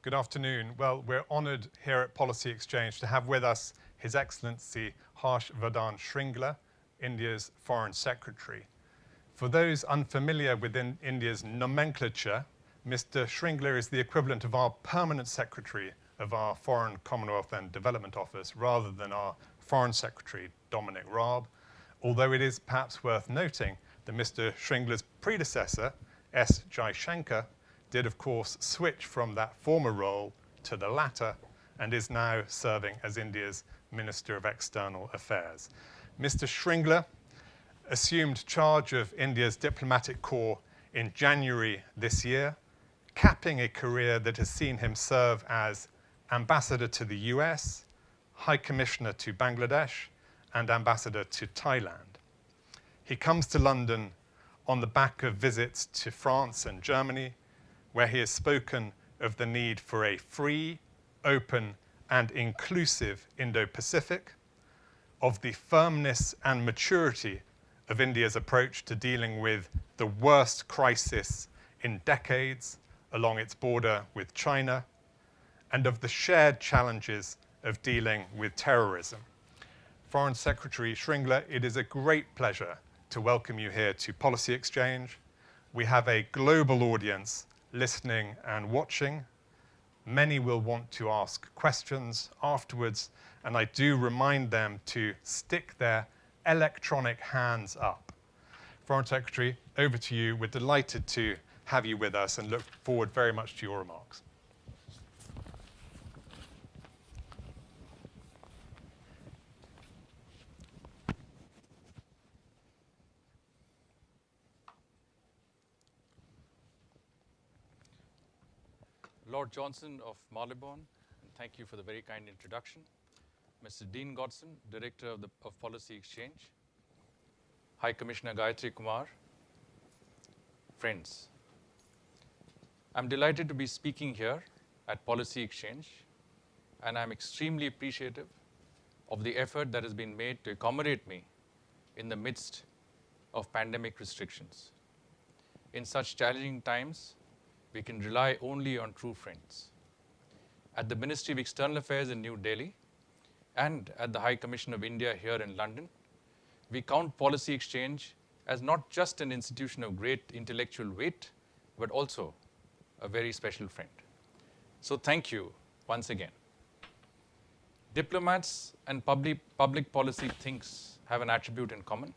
Good afternoon. Well, we're honoured here at Policy Exchange to have with us His Excellency Harsh Vardhan Shringla, India's Foreign Secretary. For those unfamiliar with India's nomenclature, Mr. Shringla is the equivalent of our Permanent Secretary of our Foreign, Commonwealth and Development Office, rather than our Foreign Secretary, Dominic Raab, although it is perhaps worth noting that Mr. Shringla's predecessor, S. Jaishankar, did of course switch from that former role to the latter and is now serving as India's Minister of External Affairs. Mr. Shringla assumed charge of India's diplomatic corps in January this year, capping a career that has seen him serve as Ambassador to the US, High Commissioner to Bangladesh, and Ambassador to Thailand. He comes to London on the back of visits to France and Germany, where he has spoken of the need for a free, open, and inclusive Indo-Pacific, of the firmness and maturity of India's approach to dealing with the worst crisis in decades along its border with China, and of the shared challenges of dealing with terrorism. Foreign Secretary Shringla, it is a great pleasure to welcome you here to Policy Exchange. We have a global audience listening and watching. Many will want to ask questions afterwards, and I do remind them to stick their electronic hands up. Foreign Secretary, over to you. We're delighted to have you with us and look forward very much to your remarks. Lord Johnson of Marylebone, and thank you for the very kind introduction. Mr. Dean Godson, Director of Policy Exchange. High Commissioner Gayatri Kumar. Friends, I'm delighted to be speaking here at Policy Exchange, and I'm extremely appreciative of the effort that has been made to accommodate me in the midst of pandemic restrictions. In such challenging times, we can rely only on true friends. At the Ministry of External Affairs in New Delhi and at the High Commission of India here in London, we count Policy Exchange as not just an institution of great intellectual weight, but also a very special friend. So thank you once again. Diplomats and public policy thinks have an attribute in common.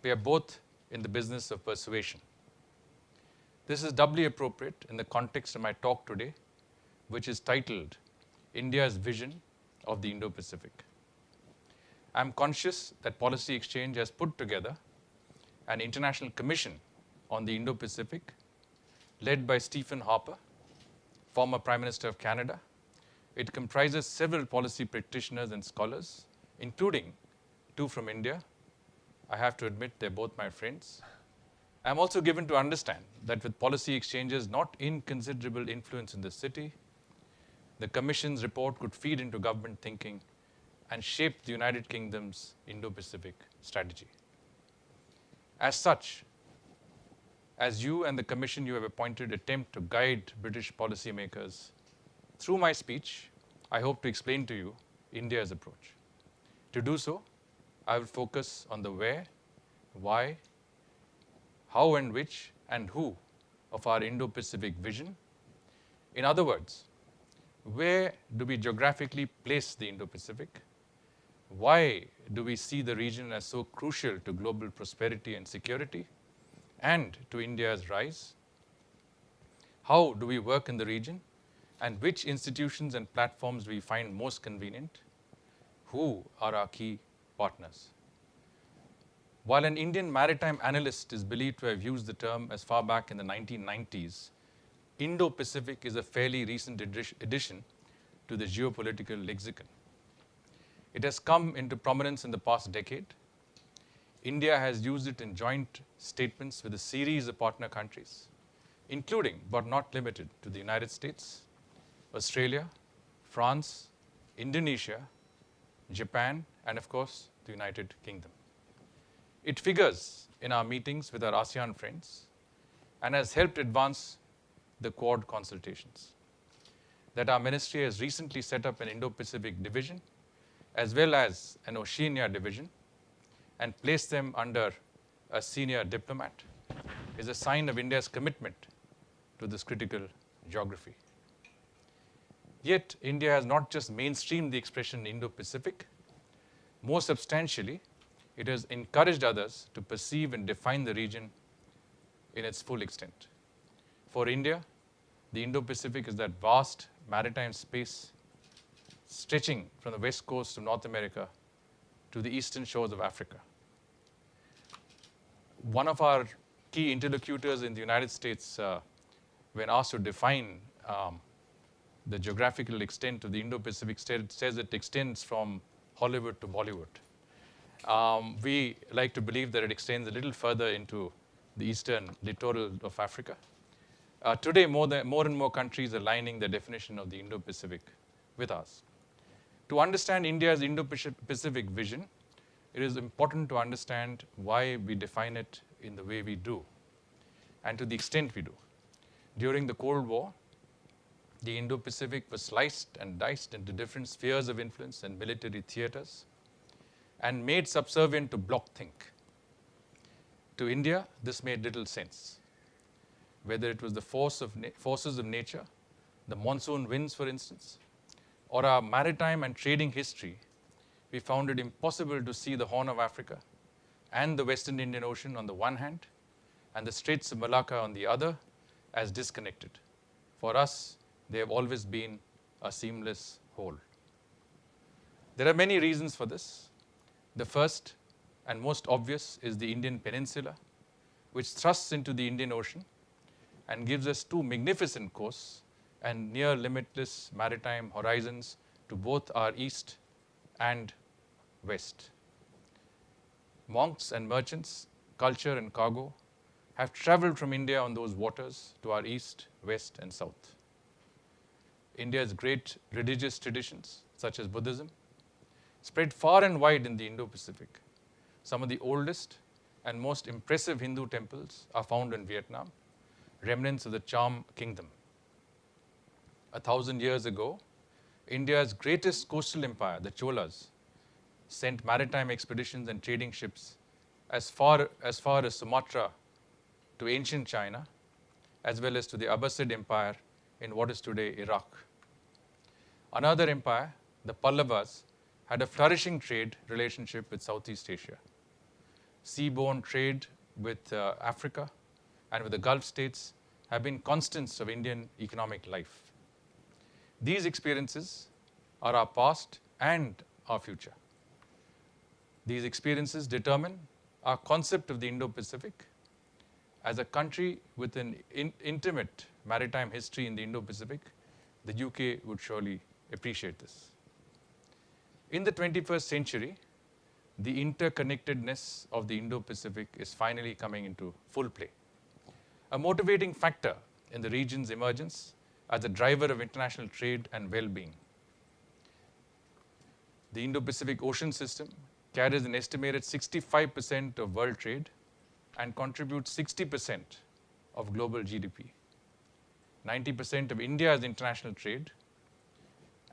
We are both in the business of persuasion. This is doubly appropriate in the context of my talk today, which is titled India's Vision of the Indo-Pacific. I'm conscious that Policy Exchange has put together an international commission on the Indo-Pacific led by Stephen Harper, former Prime Minister of Canada. It comprises several policy practitioners and scholars, including two from India. I have to admit they're both my friends. I'm also given to understand that with Policy Exchange's not inconsiderable influence in the city, the Commission's report could feed into government thinking and shape the United Kingdom's Indo-Pacific strategy. As such, as you and the Commission you have appointed attempt to guide British policymakers, through my speech, I hope to explain to you India's approach. To do so, I will focus on the where, why, how and which and who of our Indo-Pacific vision. In other words, where do we geographically place the Indo-Pacific? Why do we see the region as so crucial to global prosperity and security and to India's rise? How do we work in the region? And which institutions and platforms do we find most convenient? Who are our key partners? While an Indian maritime analyst is believed to have used the term as far back in the 1990s, Indo-Pacific is a fairly recent addition to the geopolitical lexicon. It has come into prominence in the past decade. India has used it in joint statements with a series of partner countries, including but not limited to the United States, Australia, France, Indonesia, Japan, and of course, the United Kingdom. It figures in our meetings with our ASEAN friends and has helped advance the Quad consultations. that our ministry has recently set up an Indo-Pacific division as well as an Oceania division and placed them under a senior diplomat is a sign of India's commitment to this critical geography. Yet, India has not just mainstreamed the expression Indo-Pacific. More substantially, it has encouraged others to perceive and define the region in its full extent. For India, the Indo-Pacific is that vast maritime space stretching from the west coast of North America to the eastern shores of Africa. One of our key interlocutors in the United States, when asked to define the geographical extent of the Indo-Pacific, says it extends from Hollywood to Bollywood. We like to believe that it extends a little further into the eastern littoral of Africa. Today, more and more countries are aligning the definition of the Indo-Pacific with ours. To understand India's Indo-Pacific vision, it is important to understand why we define it in the way we do and to the extent we do. During the Cold War, the Indo-Pacific was sliced and diced into different spheres of influence and military theaters and made subservient to bloc-think. To India, this made little sense. Whether it was the forces of nature, the monsoon winds, for instance, or our maritime and trading history, we found it impossible to see the Horn of Africa and the Western Indian Ocean on the one hand and the Straits of Malacca on the other as disconnected. For us, they have always been a seamless whole. There are many reasons for this. The first and most obvious is the Indian Peninsula, which thrusts into the Indian Ocean and gives us two magnificent coasts and near limitless maritime horizons to both our east and west. Monks and merchants, culture and cargo have traveled from India on those waters to our east, west, and south. India's great religious traditions, such as Buddhism, spread far and wide in the Indo-Pacific. Some of the oldest and most impressive Hindu temples are found in Vietnam, remnants of the Cham kingdom. 1,000 years ago, India's greatest coastal empire, the Cholas, sent maritime expeditions and trading ships as far as Sumatra to ancient China, as well as to the Abbasid Empire in what is today Iraq. Another empire, the Pallavas, had a flourishing trade relationship with Southeast Asia. Seaborne trade with Africa and with the Gulf states have been constants of Indian economic life. These experiences are our past and our future. These experiences determine our concept of the Indo-Pacific. As a country with an intimate maritime history in the Indo-Pacific, the UK would surely appreciate this. In the 21st century, the interconnectedness of the Indo-Pacific is finally coming into full play. A motivating factor in the region's emergence as a driver of international trade and well-being. The Indo-Pacific Ocean System carries an estimated 65% of world trade and contributes 60% of global GDP. 90% of India's international trade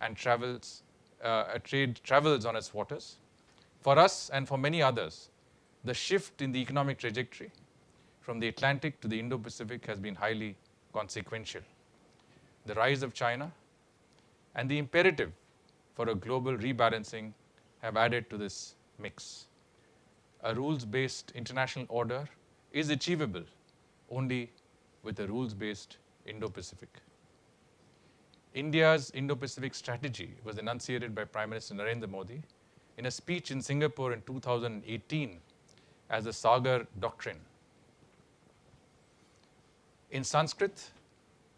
and travels on its waters. For us and for many others, the shift in the economic trajectory from the Atlantic to the Indo-Pacific has been highly consequential. The rise of China and the imperative for a global rebalancing have added to this mix. A rules-based international order is achievable only with a rules-based Indo-Pacific. India's Indo-Pacific strategy was enunciated by Prime Minister Narendra Modi in a speech in Singapore in 2018 as the Sagar Doctrine. In Sanskrit,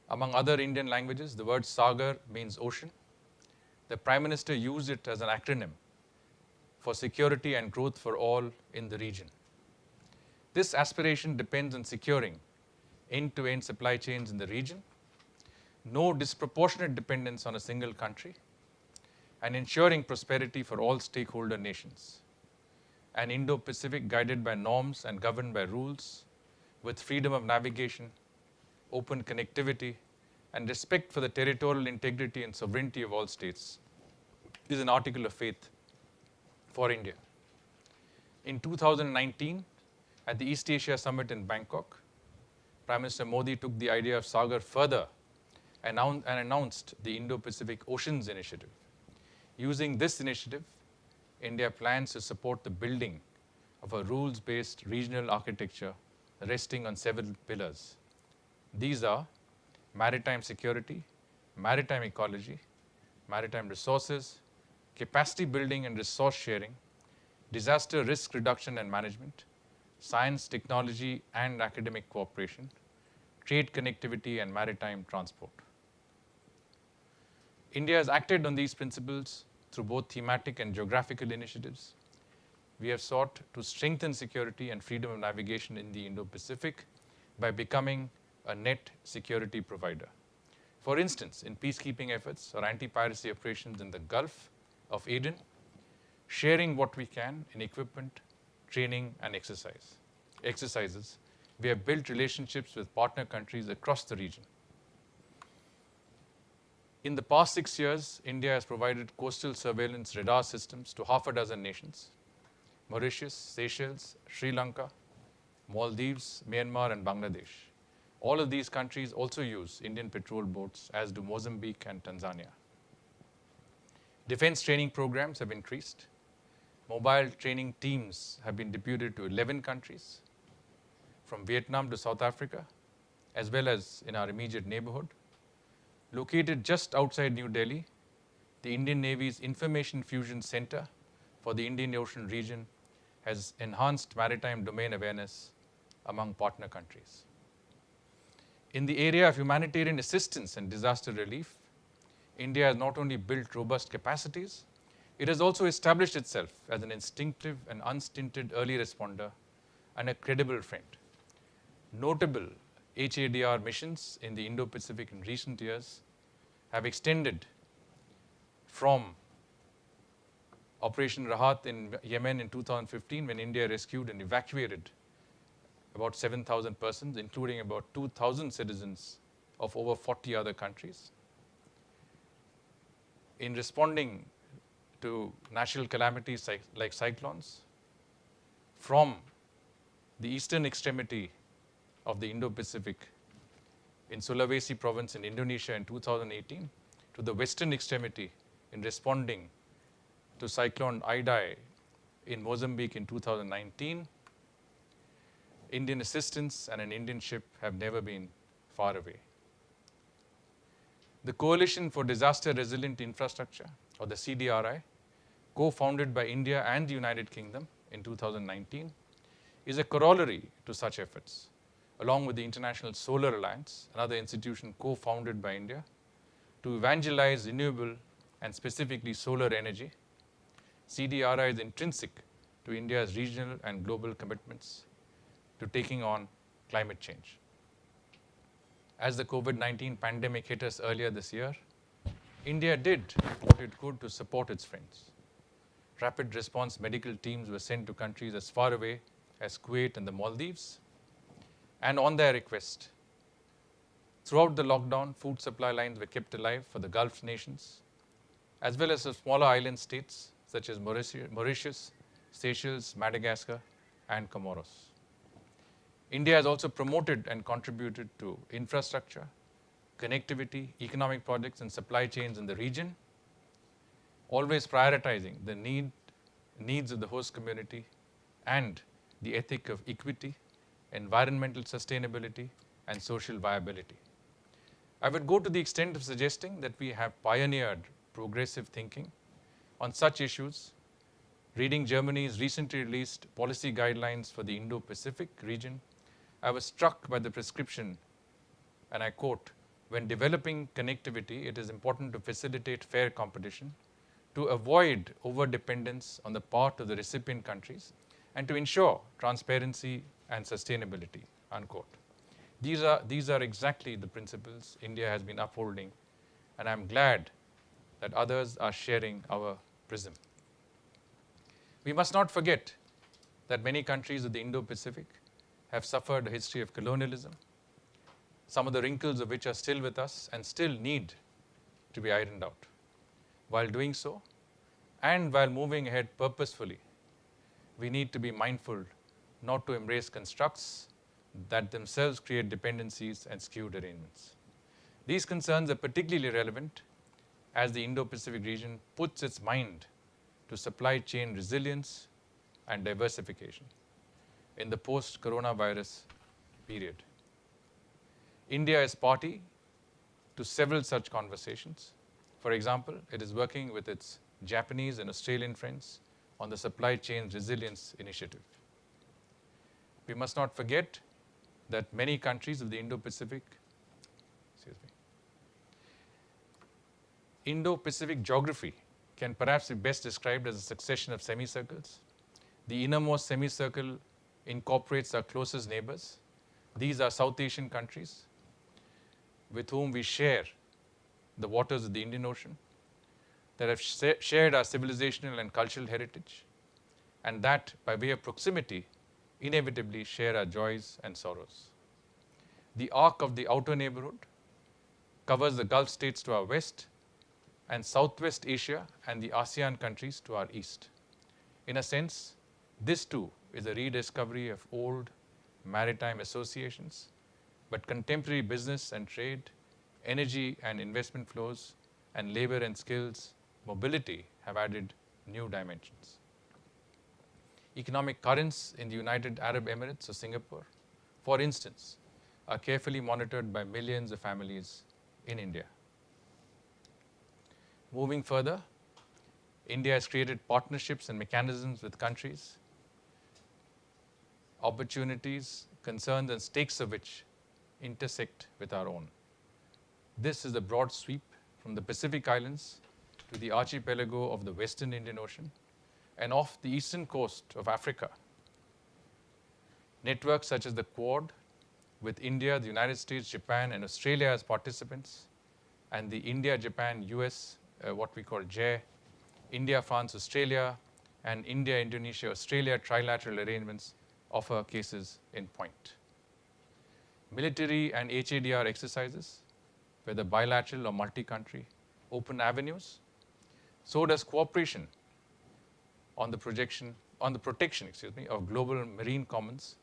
among other Indian languages, the word Sagar means ocean. The Prime Minister used it as an acronym for security and growth for all in the region. This aspiration depends on securing end-to-end supply chains in the region, no disproportionate dependence on a single country, and ensuring prosperity for all stakeholder nations. An Indo-Pacific guided by norms and governed by rules, with freedom of navigation, open connectivity, and respect for the territorial integrity and sovereignty of all states is an article of faith for India. In 2019, at the East Asia Summit in Bangkok, Prime Minister Modi took the idea of Sagar further and announced the Indo-Pacific Oceans Initiative. Using this initiative, India plans to support the building of a rules-based regional architecture resting on several pillars. These are maritime security, maritime ecology, maritime resources, capacity building and resource sharing, disaster risk reduction and management, science, technology, and academic cooperation, trade connectivity, and maritime transport. India has acted on these principles through both thematic and geographical initiatives. We have sought to strengthen security and freedom of navigation in the Indo-Pacific by becoming a net security provider. For instance, in peacekeeping efforts or anti-piracy operations in the Gulf of Aden, sharing what we can in equipment, training, and exercises, we have built relationships with partner countries across the region. In the past 6 years, India has provided coastal surveillance radar systems to half a dozen nations: Mauritius, Seychelles, Sri Lanka, Maldives, Myanmar, and Bangladesh. All of these countries also use Indian patrol boats, as do Mozambique and Tanzania. Defense training programs have increased. Mobile training teams have been deputed to 11 countries, from Vietnam to South Africa, as well as in our immediate neighborhood. Located just outside New Delhi, the Indian Navy's Information Fusion Center for the Indian Ocean region has enhanced maritime domain awareness among partner countries. In the area of humanitarian assistance and disaster relief, India has not only built robust capacities, it has also established itself as an instinctive and unstinted early responder and a credible friend. Notable HADR missions in the Indo-Pacific in recent years have extended from Operation Rahat in Yemen in 2015, when India rescued and evacuated about 7,000 persons, including about 2,000 citizens of over 40 other countries. In responding to natural calamities like cyclones, from the eastern extremity of the Indo-Pacific in Sulawesi province in Indonesia in 2018 to the western extremity in responding to Cyclone Idai in Mozambique in 2019, Indian assistance and an Indian ship have never been far away. The Coalition for Disaster Resilient Infrastructure, or the CDRI, co-founded by India and the United Kingdom in 2019, is a corollary to such efforts, along with the International Solar Alliance, another institution co-founded by India, to evangelize renewable and specifically solar energy. CDRI is intrinsic to India's regional and global commitments to taking on climate change. As the COVID-19 pandemic hit us earlier this year, India did what it could to support its friends. Rapid response medical teams were sent to countries as far away as Kuwait and the Maldives, and on their request, throughout the lockdown, food supply lines were kept alive for the Gulf nations, as well as the smaller island states such as Mauritius, Seychelles, Madagascar, and Comoros. India has also promoted and contributed to infrastructure, connectivity, economic projects, and supply chains in the region, always prioritizing the needs of the host community and the ethic of equity, environmental sustainability, and social viability. I would go to the extent of suggesting that we have pioneered progressive thinking on such issues. Reading Germany's recently released policy guidelines for the Indo-Pacific region, I was struck by the prescription, and I quote, "When developing connectivity, it is important to facilitate fair competition, to avoid over-dependence on the part of the recipient countries, and to ensure transparency and sustainability," unquote. These are exactly the principles India has been upholding, and I'm glad that others are sharing our prism. We must not forget that many countries of the Indo-Pacific have suffered a history of colonialism. some of the wrinkles of which are still with us and still need to be ironed out. While doing so, and while moving ahead purposefully, we need to be mindful not to embrace constructs that themselves create dependencies and skewed arrangements. These concerns are particularly relevant as the Indo-Pacific region puts its mind to supply chain resilience and diversification in the post-coronavirus period. India is party to several such conversations. For example, it is working with its Japanese and Australian friends on the Supply Chain Resilience Initiative. We must not forget that many countries of the Indo-Pacific geography can perhaps be best described as a succession of semicircles. The innermost semicircle incorporates our closest neighbors. These are South Asian countries with whom we share the waters of the Indian Ocean, that have shared our civilizational and cultural heritage, and that, by way of proximity, inevitably share our joys and sorrows. The arc of the outer neighborhood covers the Gulf states to our west and Southwest Asia and the ASEAN countries to our east. In a sense, this too is a rediscovery of old maritime associations, but contemporary business and trade, energy and investment flows, and labor and skills mobility have added new dimensions. Economic currents in the United Arab Emirates or Singapore, for instance, are carefully monitored by millions of families in India. Moving further, India has created partnerships and mechanisms with countries, opportunities, concerns, and stakes of which intersect with our own. This is a broad sweep from the Pacific Islands to the archipelago of the Western Indian Ocean and off the eastern coast of Africa. Networks such as the Quad, with India, the United States, Japan, and Australia as participants, and the India, Japan, US, what we call JAIR, India, France, Australia, and India, Indonesia, Australia trilateral arrangements offer cases in point. Military and HADR exercises, whether bilateral or multi-country, open avenues. So does cooperation on the protection of global marine commons,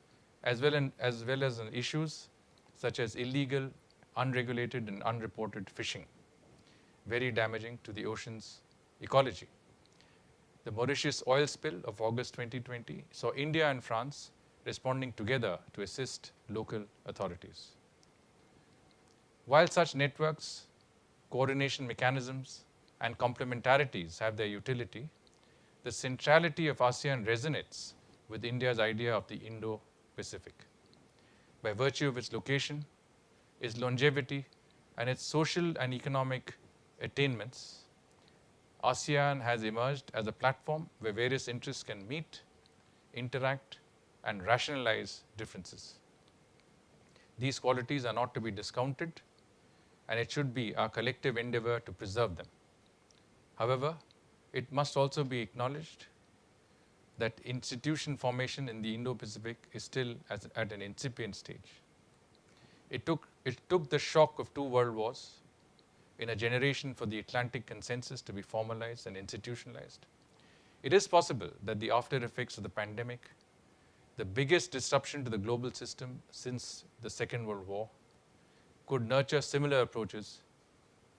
as well as on issues such as illegal, unregulated, and unreported fishing, very damaging to the ocean's ecology. The Mauritius oil spill of August 2020 saw India and France responding together to assist local authorities. While such networks, coordination mechanisms, and complementarities have their utility, the centrality of ASEAN resonates with India's idea of the Indo-Pacific. By virtue of its location, its longevity, and its social and economic attainments, ASEAN has emerged as a platform where various interests can meet, interact, and rationalize differences. These qualities are not to be discounted, and it should be our collective endeavor to preserve them. However, it must also be acknowledged that institution formation in the Indo-Pacific is still at an incipient stage. It took the shock of 2 world wars in a generation for the Atlantic consensus to be formalized and institutionalized. It is possible that the after effects of the pandemic, the biggest disruption to the global system since the Second World War, could nurture similar approaches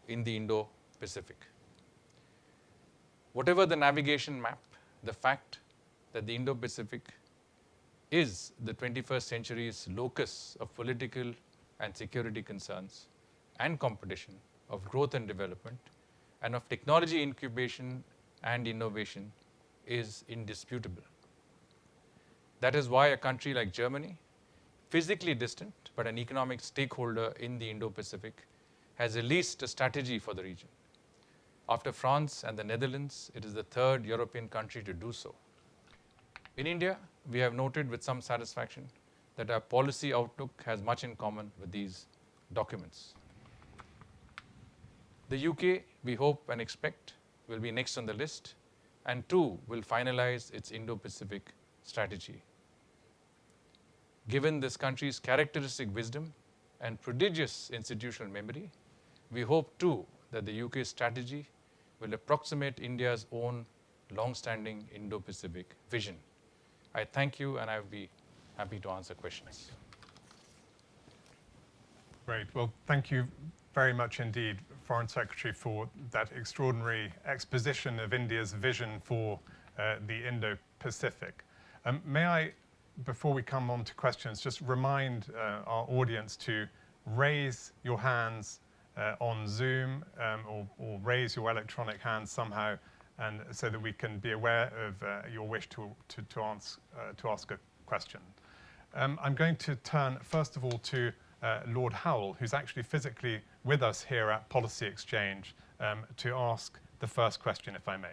in the Indo-Pacific. Whatever the navigation map, the fact that the Indo-Pacific is the 21st century's locus of political and security concerns and competition, of growth and development, and of technology incubation and innovation is indisputable. That is why a country like Germany, physically distant but an economic stakeholder in the Indo-Pacific, has released a strategy for the region. After France and the Netherlands, it is the 3rd European country to do so. In India, we have noted with some satisfaction that our policy outlook has much in common with these documents. The UK, we hope and expect, will be next on the list, and too will finalize its Indo-Pacific strategy. Given this country's characteristic wisdom and prodigious institutional memory, we hope too that the UK's strategy will approximate India's own long-standing Indo-Pacific vision. I thank you, and I will be happy to answer questions. Great. Well, thank you very much indeed, Foreign Secretary, for that extraordinary exposition of India's vision for the Indo-Pacific. May I, before we come on to questions, just remind our audience to raise your hands on Zoom or raise your electronic hands somehow, and so that we can be aware of your wish to ask a question. I'm going to turn first of all to Lord Howell, who's actually physically with us here at Policy Exchange, to ask the first question, if I may.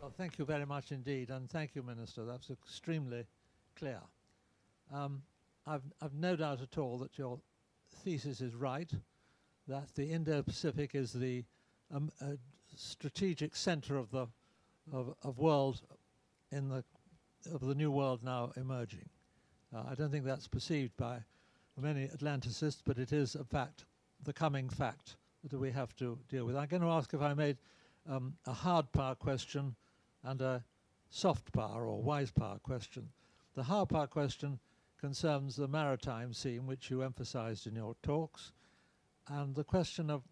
Well, thank you very much indeed, and thank you, Minister. That's extremely clear. I've no doubt at all that your thesis is right, that the Indo-Pacific is the strategic center of the world of the new world now emerging. I don't think that's perceived by many Atlanticists, but it is a fact, the coming fact that we have to deal with. I'm going to ask, if I made a hard power question and a soft power or wise power question. The hard power question concerns the maritime scene, which you emphasized in your talks, and the question of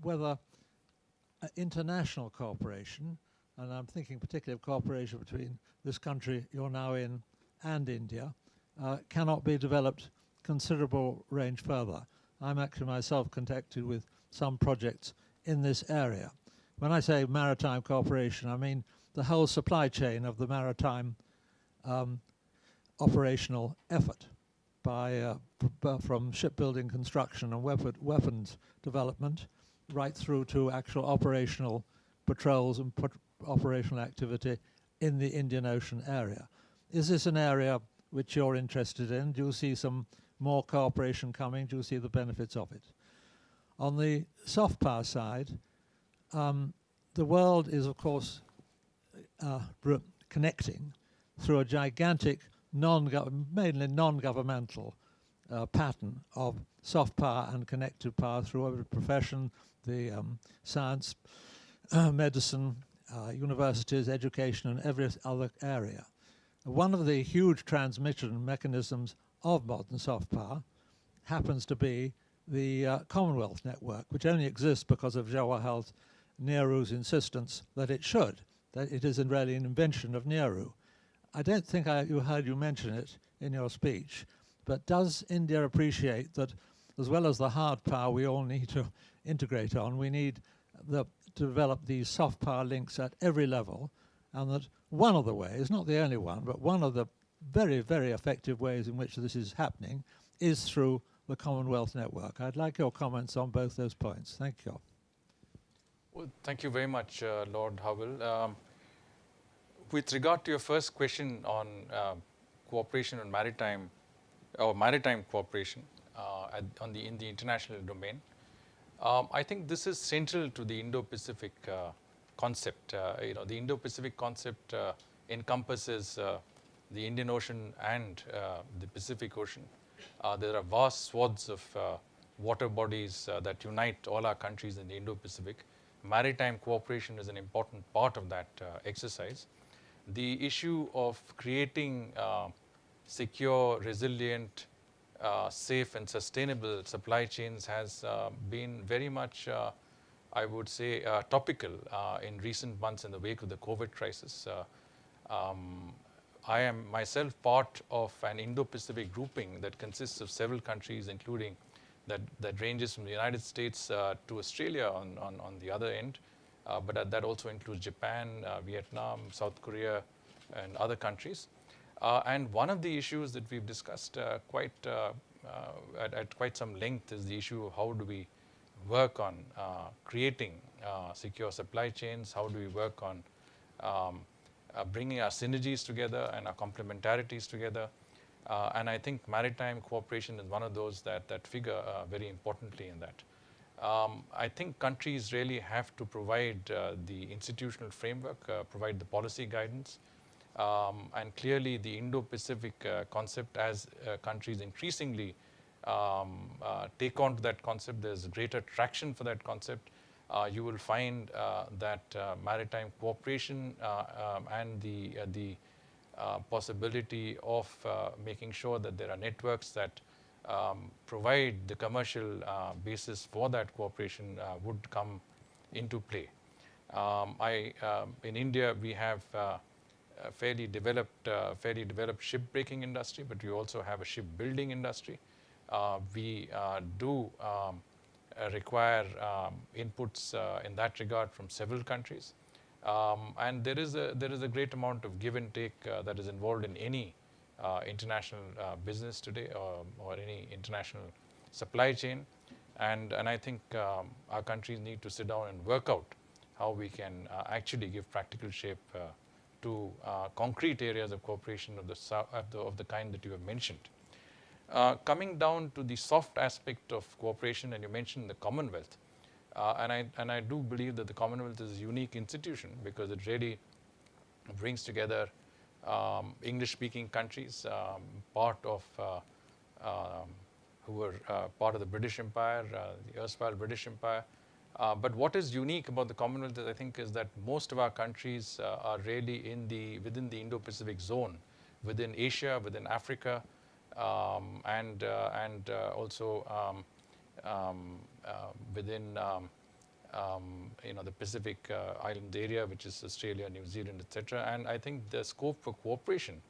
whether international cooperation, and I'm thinking particularly of cooperation between this country you're now in and India, cannot be developed considerable range further. I'm actually myself contacted with some projects in this area. When I say maritime cooperation, I mean the whole supply chain of the maritime operational effort from shipbuilding, construction and weapons development right through to actual operational patrols and operational activity in the Indian Ocean area. Is this an area which you're interested in? Do you see some more cooperation coming? Do you see the benefits of it? On the soft power side, the world is, of course, connecting through a gigantic, mainly non-governmental pattern of soft power and connected power through every profession, the science, medicine, universities, education, and every other area. One of the huge transmission mechanisms of modern soft power happens to be the Commonwealth Network, which only exists because of Jawaharlal Nehru's insistence that it should, that it is really an invention of Nehru. I don't think I heard you mention it in your speech, but does India appreciate that as well as the hard power we all need to integrate on, we need to develop these soft power links at every level, and that one of the ways, not the only one, but one of the very, very effective ways in which this is happening is through the Commonwealth Network. I'd like your comments on both those points. Thank you. Well, thank you very much, Lord Howell. With regard to your first question on cooperation on maritime cooperation in the international domain, I think this is central to the Indo-Pacific concept. The Indo-Pacific concept encompasses the Indian Ocean and the Pacific Ocean. There are vast swaths of water bodies that unite all our countries in the Indo-Pacific. Maritime cooperation is an important part of that exercise. The issue of creating secure, resilient, safe and sustainable supply chains has been very much, I would say, topical in recent months in the wake of the COVID crisis. I am myself part of an Indo-Pacific grouping that consists of several countries, including that ranges from the United States to Australia on the other end, but that also includes Japan, Vietnam, South Korea, and other countries. And one of the issues that we've discussed at quite some length is the issue of how do we work on creating secure supply chains, how do we work on bringing our synergies together and our complementarities together. And I think maritime cooperation is one of those that figure very importantly in that. I think countries really have to provide the institutional framework, provide the policy guidance, and clearly the Indo-Pacific concept as countries increasingly take on to that concept. There's greater traction for that concept. You will find that maritime cooperation and the possibility of making sure that there are networks that provide the commercial basis for that cooperation would come into play. In India, we have a fairly developed shipbreaking industry, but we also have a shipbuilding industry. We do require inputs in that regard from several countries, and there is a great amount of give and take that is involved in any international business today, or any international supply chain, and I think our countries need to sit down and work out how we can actually give practical shape to concrete areas of cooperation of the kind that you have mentioned. Coming down to the soft aspect of cooperation, and you mentioned the Commonwealth, and I do believe that the Commonwealth is a unique institution because it really brings together English-speaking countries, part of who were part of the British Empire, the erstwhile British Empire. But what is unique about the Commonwealth, I think, is that most of our countries are really within the Indo-Pacific zone, within Asia, within Africa, and also within the Pacific island area, which is Australia, New Zealand, etc. And I think the scope for cooperation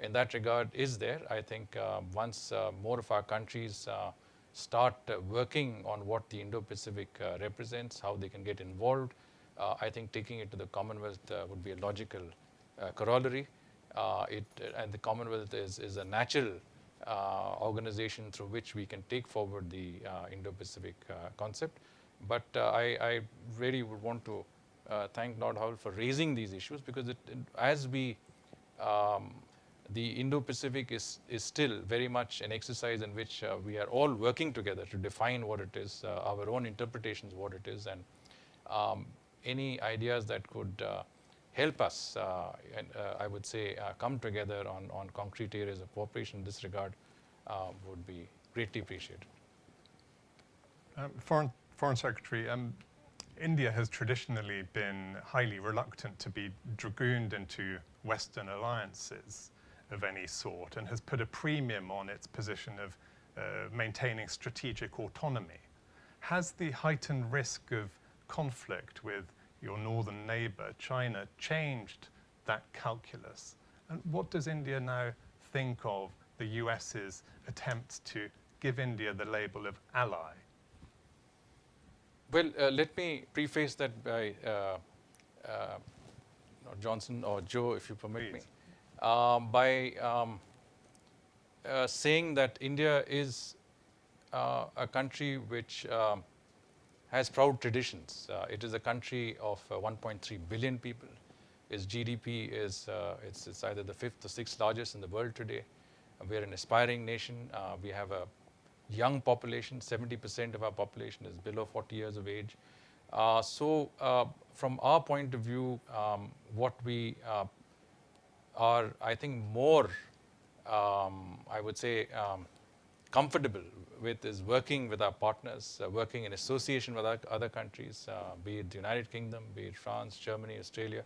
in that regard is there. I think once more of our countries start working on what the Indo-Pacific represents, how they can get involved, I think taking it to the Commonwealth would be a logical corollary. And the Commonwealth is a natural organization through which we can take forward the Indo-Pacific concept. But I really would want to thank Lord Howell for raising these issues, because the Indo-Pacific is still very much an exercise in which we are all working together to define what it is, our own interpretations of what it is, and any ideas that could help us, I would say, come together on concrete areas of cooperation in this regard would be greatly appreciated. Foreign Secretary, India has traditionally been highly reluctant to be dragooned into Western alliances of any sort, and has put a premium on its position of maintaining strategic autonomy. Has the heightened risk of conflict with your northern neighbor, China, changed that calculus? And what does India now think of the US's attempts to give India the label of ally? Well, let me preface that by Johnson or Joe, if you permit me, by saying that India is a country which has proud traditions. It is a country of 1.3 billion people. Its GDP is it's either the 5th or 6th largest in the world today. We are an aspiring nation. We have a young population. 70% of our population is below 40 years of age. So from our point of view, what we are, I think, more, I would say, comfortable with is working with our partners, working in association with other countries, be it the United Kingdom, be it France, Germany, Australia.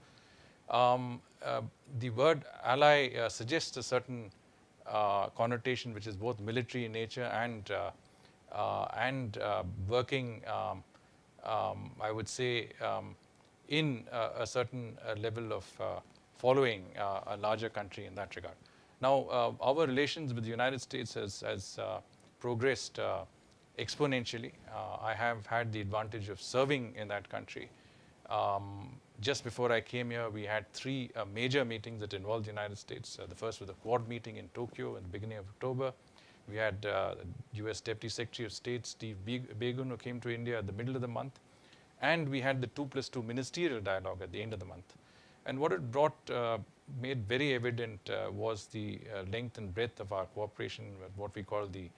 The word ally suggests a certain connotation which is both military in nature and working, I would say, in a certain level of following a larger country in that regard. Now, our relations with the United States has progressed exponentially. I have had the advantage of serving in that country. Just before I came here, we had 3 major meetings that involved the United States. The first was the Quad meeting in Tokyo in the beginning of October. We had US Deputy Secretary of State Steve Biegun, who came to India at the middle of the month. And we had the 2+2 ministerial dialogue at the end of the month. And what it made very evident was the length and breadth of our cooperation with what we call the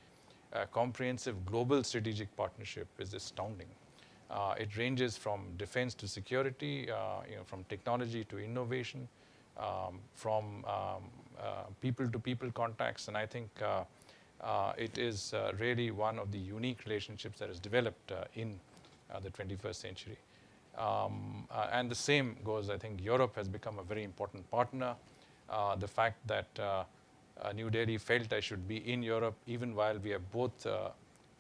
comprehensive global strategic partnership is astounding. It ranges from defense to security, from technology to innovation, from people-to-people contacts, and I think it is really one of the unique relationships that has developed in the 21st century. And the same goes, I think Europe has become a very important partner. The fact that New Delhi felt I should be in Europe even while we are both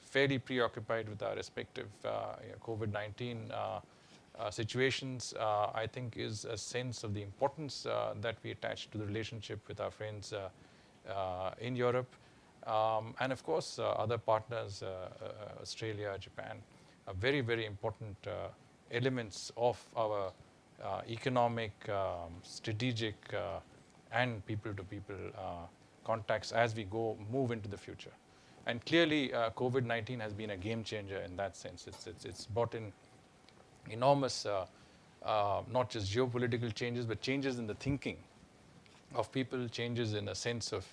fairly preoccupied with our respective COVID-19 situations, I think is a sense of the importance that we attach to the relationship with our friends in Europe. And of course, other partners, Australia, Japan, are very, very important elements of our economic, strategic, and people-to-people contacts as we move into the future. And clearly, COVID-19 has been a game changer in that sense. It's brought in enormous, not just geopolitical changes, but changes in the thinking of people, changes in a sense of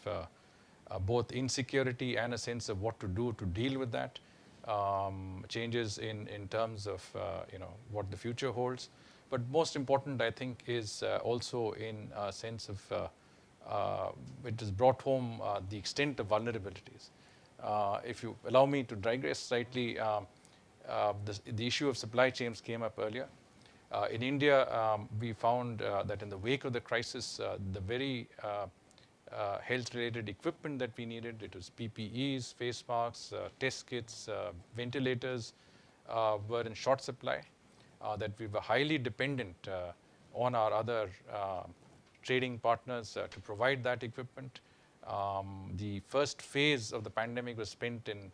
both insecurity and a sense of what to do to deal with that, changes in terms of what the future holds. But most important, I think, is also in a sense of it has brought home the extent of vulnerabilities. If you allow me to digress slightly, the issue of supply chains came up earlier. In India, we found that in the wake of the crisis, the very health-related equipment that we needed, it was PPEs, face masks, test kits, ventilators, were in short supply, that we were highly dependent on our other trading partners to provide that equipment. The first phase of the pandemic was spent in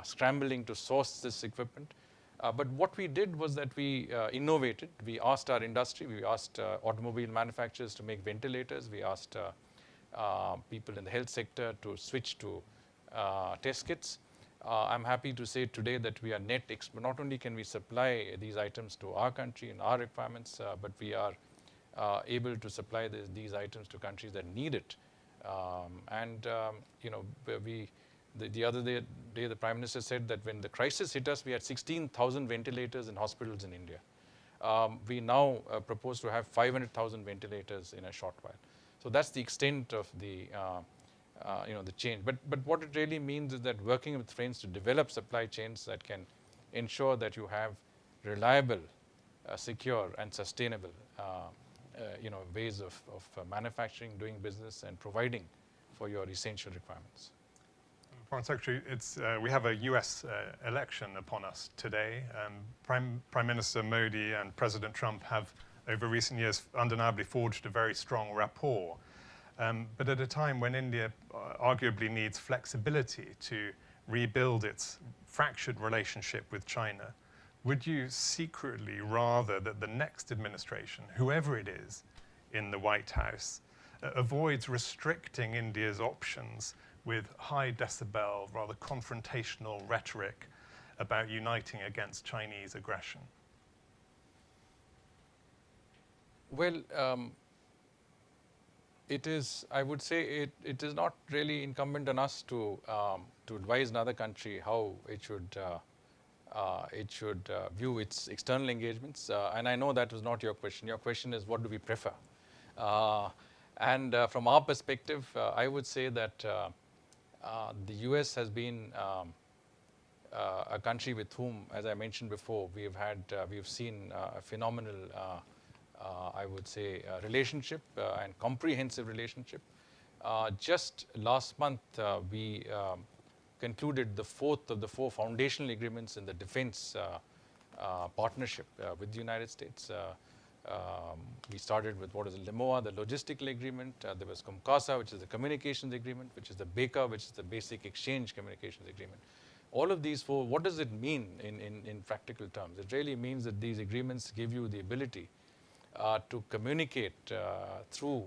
scrambling to source this equipment. But what we did was that we innovated. We asked our industry, we asked automobile manufacturers to make ventilators, we asked people in the health sector to switch to test kits. I'm happy to say today that we are net expert. Not only can we supply these items to our country and our requirements, but we are able to supply these items to countries that need it. The other day, the Prime Minister said that when the crisis hit us, we had 16,000 ventilators in hospitals in India. We now propose to have 500,000 ventilators in a short while. So that's the extent of the change. But what it really means is that working with friends to develop supply chains that can ensure that you have reliable, secure, and sustainable ways of manufacturing, doing business, and providing for your essential requirements. Foreign Secretary, we have a US election upon us today. Prime Minister Modi and President Trump have, over recent years, undeniably forged a very strong rapport. But at a time when India arguably needs flexibility to rebuild its fractured relationship with China, would you secretly rather that the next administration, whoever it is in the White House, avoids restricting India's options with high decibel, rather confrontational rhetoric about uniting against Chinese aggression? Well, it is, I would say, it is not really incumbent on us to advise another country how it should view its external engagements. And I know that was not your question. Your question is, what do we prefer? And from our perspective, I would say that the US has been a country with whom, as I mentioned before, we've seen a phenomenal, I would say, relationship and comprehensive relationship. Just last month, we concluded the fourth of the 4 foundational agreements in the defense partnership with the United States. We started with what is the LIMOA, the logistical agreement. There was COMCASA, which is the communications agreement, which is the BECA, which is the basic exchange communications agreement. All of these 4, what does it mean in practical terms? It really means that these agreements give you the ability to communicate through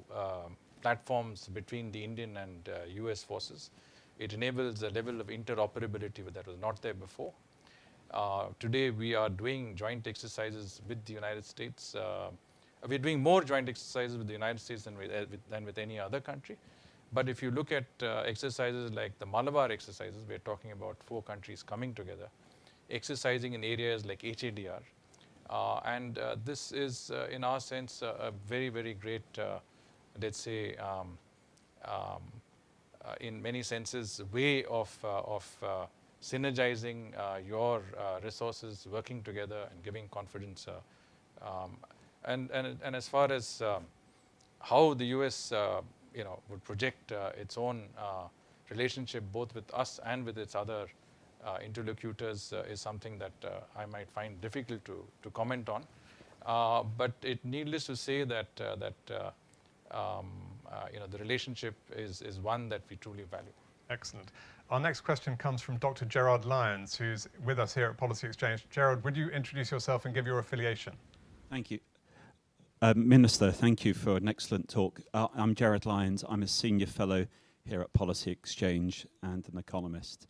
platforms between the Indian and US forces. It enables a level of interoperability that was not there before. Today, we are doing joint exercises with the United States. We're doing more joint exercises with the United States than with any other country. But if you look at exercises like the Malabar exercises, we're talking about 4 countries coming together, exercising in areas like HADR. And this is, in our sense, a very, very great, let's say, in many senses, way of synergizing your resources, working together and giving confidence. And as far as how the US would project its own relationship both with us and with its other interlocutors is something that I might find difficult to comment on. But it needless to say that the relationship is one that we truly value. Excellent. Our next question comes from Dr. Gerard Lyons, who's with us here at Policy Exchange. Gerard, would you introduce yourself and give your affiliation? Thank you. Minister, thank you for an excellent talk. I'm Gerard Lyons. I'm a senior fellow here at Policy Exchange and an economist.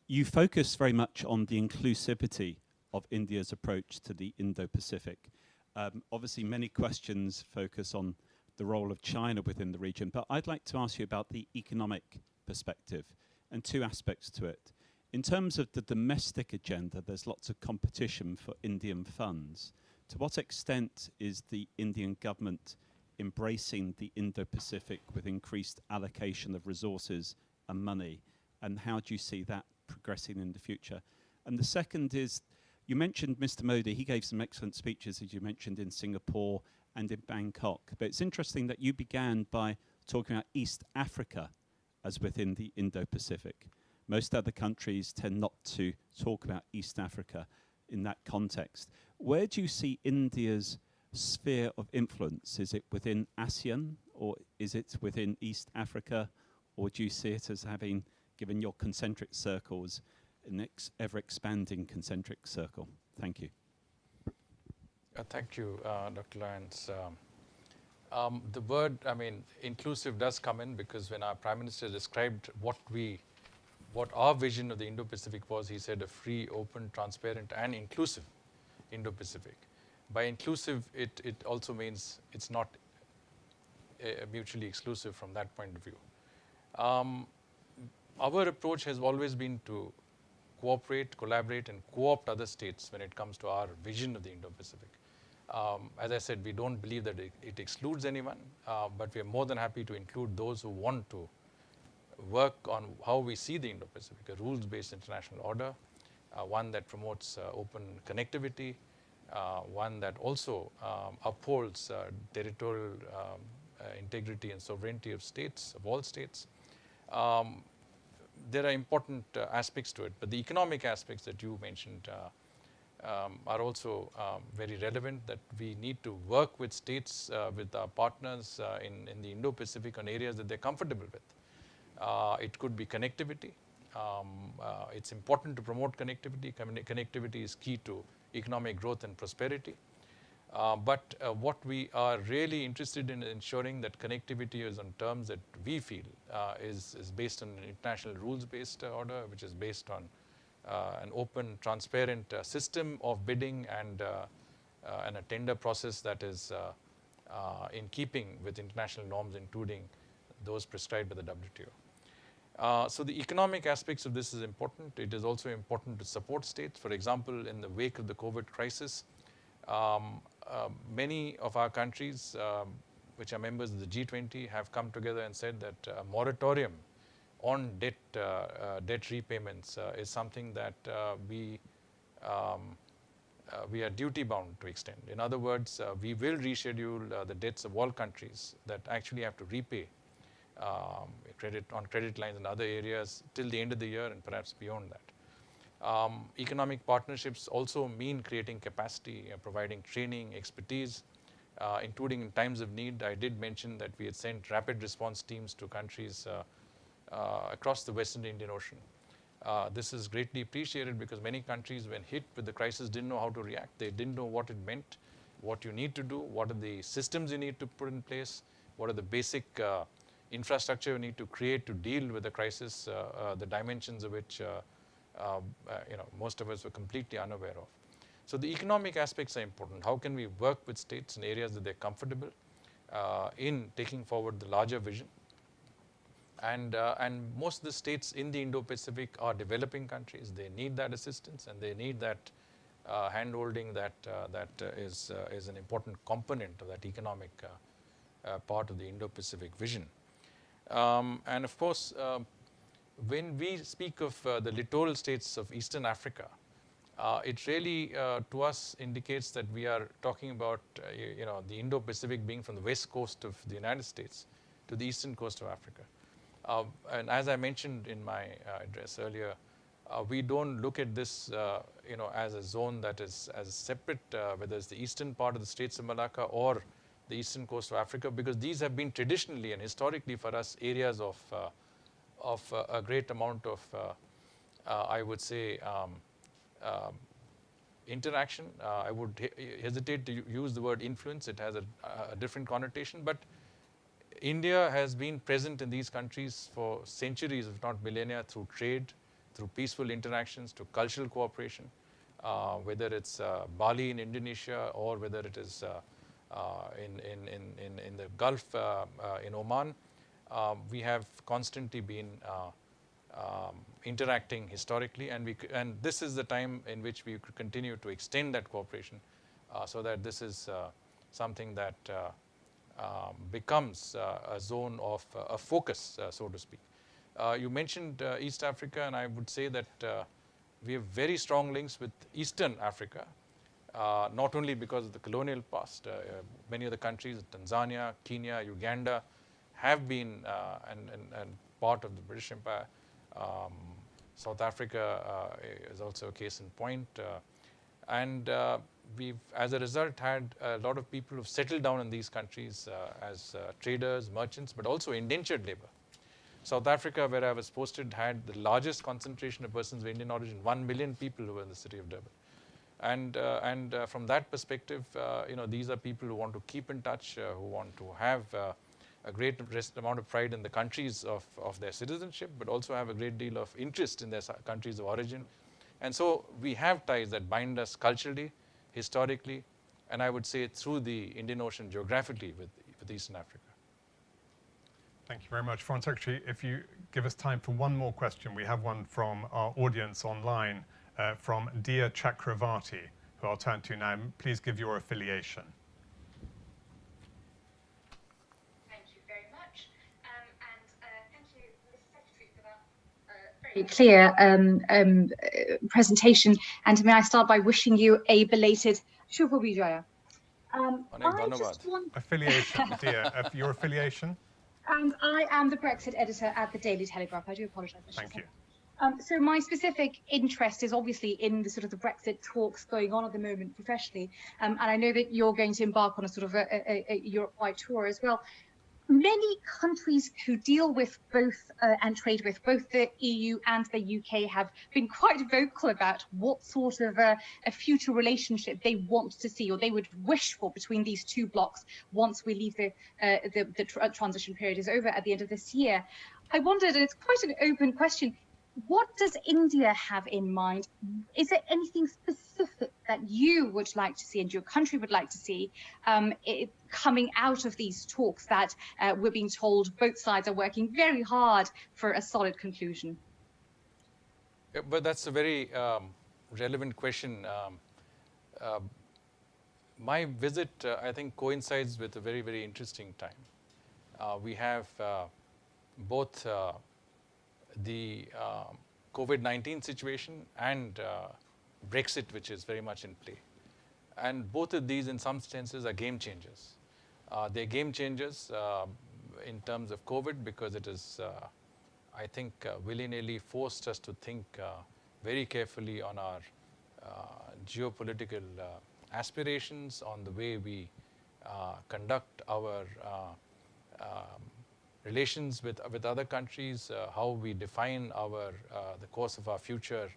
You focus very much on the inclusivity of India's approach to the Indo-Pacific. Obviously, many questions focus on the role of China within the region, but I'd like to ask you about the economic perspective and two aspects to it. In terms of the domestic agenda, there's lots of competition for Indian funds. To what extent is the Indian government embracing the Indo-Pacific with increased allocation of resources and money, and how do you see that progressing in the future? And the second is, you mentioned Mr. Modi. He gave some excellent speeches, as you mentioned, in Singapore and in Bangkok. But it's interesting that you began by talking about East Africa as within the Indo-Pacific. Most other countries tend not to talk about East Africa in that context. Where do you see India's sphere of influence? Is it within ASEAN, or is it within East Africa, or do you see it as having, given your concentric circles, an ever-expanding concentric circle? Thank you. Thank you, Dr. Lyons. The word, inclusive does come in because when our Prime Minister described what our vision of the Indo-Pacific was, he said a free, open, transparent, and inclusive Indo-Pacific. By inclusive, it also means it's not mutually exclusive from that point of view. Our approach has always been to cooperate, collaborate, and co-opt other states when it comes to our vision of the Indo-Pacific. As I said, we don't believe that it excludes anyone, but we are more than happy to include those who want to work on how we see the Indo-Pacific, a rules-based international order, one that promotes open connectivity, one that also upholds territorial integrity and sovereignty of states, of all states. There are important aspects to it, but the economic aspects that you mentioned are also very relevant, that we need to work with states, with our partners in the Indo-Pacific on areas that they're comfortable with. It could be connectivity. It's important to promote connectivity. Connectivity is key to economic growth and prosperity. But what we are really interested in ensuring that connectivity is on terms that we feel is based on an international rules-based order, which is based on an open, transparent system of bidding and a tender process that is in keeping with international norms, including those prescribed by the WTO. So the economic aspects of this is important. It is also important to support states. For example, in the wake of the COVID crisis, many of our countries, which are members of the G20, have come together and said that a moratorium on debt repayments is something that we are duty bound to extend. In other words, we will reschedule the debts of all countries that actually have to repay credit lines and other areas till the end of the year and perhaps beyond that. Economic partnerships also mean creating capacity, providing training, expertise, including in times of need. I did mention that we had sent rapid response teams to countries across the Western Indian Ocean. This is greatly appreciated because many countries, when hit with the crisis, didn't know how to react. They didn't know what it meant, what you need to do, what are the systems you need to put in place, what are the basic infrastructure you need to create to deal with the crisis, the dimensions of which most of us were completely unaware of. So the economic aspects are important. How can we work with states in areas that they're comfortable in taking forward the larger vision? And most of the states in the Indo-Pacific are developing countries. They need that assistance and they need that hand-holding that is an important component of that economic part of the Indo-Pacific vision. And of course, when we speak of the littoral states of Eastern Africa, it really, to us, indicates that we are talking about, the Indo-Pacific being from the west coast of the United States to the eastern coast of Africa. And as I mentioned in my address earlier, we don't look at this, as a zone that is as separate, whether it's the eastern part of the Straits of Malacca or the eastern coast of Africa, because these have been traditionally and historically for us areas of a great amount of, I would say, interaction. I would hesitate to use the word influence. It has a different connotation. But India has been present in these countries for centuries, if not millennia, through trade, through peaceful interactions, to cultural cooperation, whether it's Bali in Indonesia or whether it is in the Gulf in Oman. We have constantly been interacting historically, and this is the time in which we could continue to extend that cooperation, so that this is something that becomes a zone of a focus, so to speak. You mentioned East Africa, and I would say that we have very strong links with Eastern Africa, not only because of the colonial past. Many of the countries, Tanzania, Kenya, Uganda, have been and part of the British Empire. South Africa is also a case in point. And we've, as a result, had a lot of people who've settled down in these countries as traders, merchants, but also indentured labor. South Africa, where I was posted, had the largest concentration of persons of Indian origin, 1 million people who were in the city of Durban. And from that perspective, these are people who want to keep in touch, who want to have a great amount of pride in the countries of their citizenship, but also have a great deal of interest in their countries of origin. And so we have ties that bind us culturally, historically, and I would say through the Indian Ocean geographically with Eastern Africa. Thank you very much. Foreign Secretary, if you give us time for one more question, we have one from our audience online, from Dia Chakravarti, who I'll turn to now. Please give your affiliation. Clear presentation, and may I start by wishing you a belated Shubh Vijaya. Affiliation, dear, your affiliation? And I am the Brexit editor at the Daily Telegraph. I do apologise. Thank you. So my specific interest is obviously in the sort of the Brexit talks going on at the moment professionally, and I know that you're going to embark on a sort of a Europe-wide tour as well. Many countries who deal with both and trade with both the EU and the UK have been quite vocal about what sort of a future relationship they want to see or they would wish for between these two blocks once we leave the transition period is over at the end of this year. I wondered, and it's quite an open question, what does India have in mind? Is there anything specific that you would like to see and your country would like to see coming out of these talks that we're being told both sides are working very hard for a solid conclusion? Yeah, but that's a very relevant question. My visit, I think, coincides with a very, very interesting time. We have both the COVID-19 situation and Brexit, which is very much in play. And both of these, in some senses, are game changers. They're game changers in terms of COVID because it is, I think, willy-nilly forced us to think very carefully on our geopolitical aspirations, on the way we conduct our relations with other countries, how we define the course of our future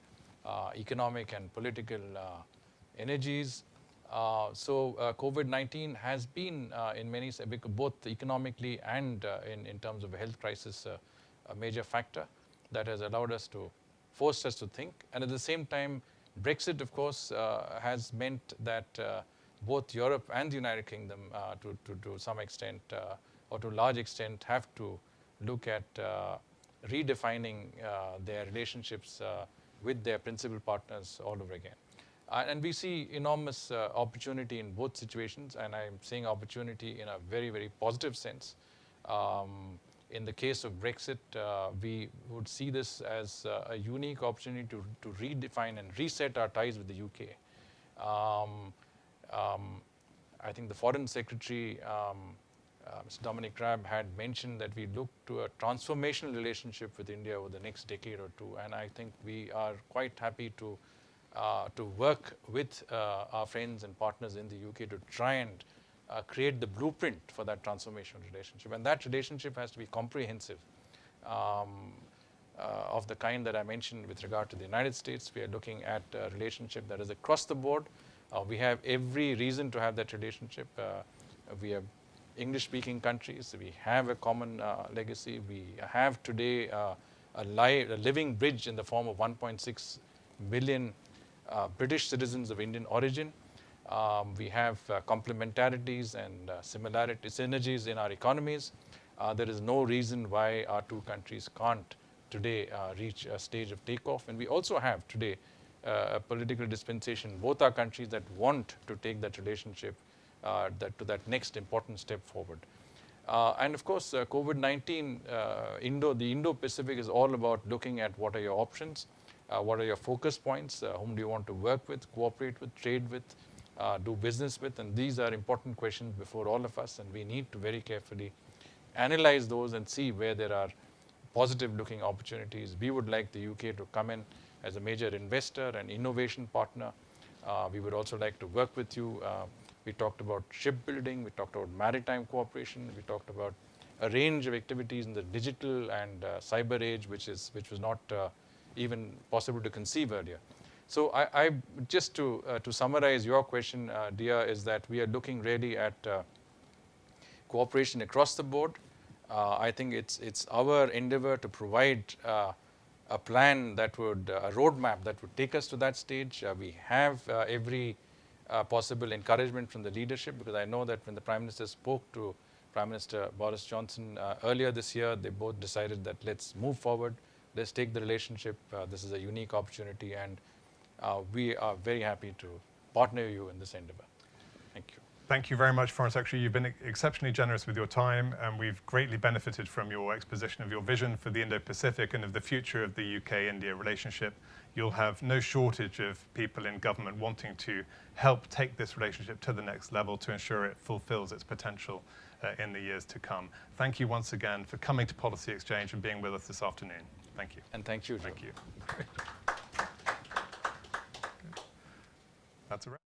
economic and political energies. So COVID-19 has been, in many both economically and in terms of a health crisis, a major factor that has allowed us to, forced us to think. And at the same time, Brexit, of course, has meant that both Europe and the United Kingdom, to some extent, or to a large extent, have to look at redefining their relationships with their principal partners all over again. And we see enormous opportunity in both situations, and I'm saying opportunity in a very, very positive sense. In the case of Brexit, we would see this as a unique opportunity to redefine and reset our ties with the UK. I think the Foreign Secretary, Mr. Dominic Raab, had mentioned that we look to a transformational relationship with India over the next decade or two, and I think we are quite happy to work with our friends and partners in the UK to try and create the blueprint for that transformational relationship. And that relationship has to be comprehensive, of the kind that I mentioned with regard to the United States. We are looking at a relationship that is across the board. We have every reason to have that relationship. We have English-speaking countries. We have a common legacy. We have today a living bridge in the form of 1.6 million British citizens of Indian origin. We have complementarities and synergies in our economies. There is no reason why our two countries can't today reach a stage of takeoff. And we also have today a political dispensation in both our countries that want to take that relationship to that next important step forward. And of course, COVID-19, the Indo-Pacific is all about looking at what are your options, what are your focus points, whom do you want to work with, cooperate with, trade with, do business with, and these are important questions before all of us, and we need to very carefully analyze those and see where there are positive looking opportunities. We would like the UK to come in as a major investor and innovation partner. We would also like to work with you. We talked about shipbuilding, we talked about maritime cooperation, we talked about a range of activities in the digital and cyber age, which was not even possible to conceive earlier. So I just to summarize your question, Dia, is that we are looking really at cooperation across the board. I think it's our endeavor to provide a plan that would, a roadmap that would take us to that stage. We have every possible encouragement from the leadership, because I know that when the Prime Minister spoke to Prime Minister Boris Johnson earlier this year, they both decided that let's move forward, let's take the relationship. This is a unique opportunity, and we are very happy to partner you in this endeavor. Thank you. Thank you very much, Foreign Secretary. You've been exceptionally generous with your time, and we've greatly benefited from your exposition of your vision for the Indo-Pacific and of the future of the UK-India relationship. You'll have no shortage of people in government wanting to help take this relationship to the next level to ensure it fulfills its potential in the years to come. Thank you once again for coming to Policy Exchange and being with us this afternoon. Thank you. And thank you, Joe. Thank you. That's a wrap.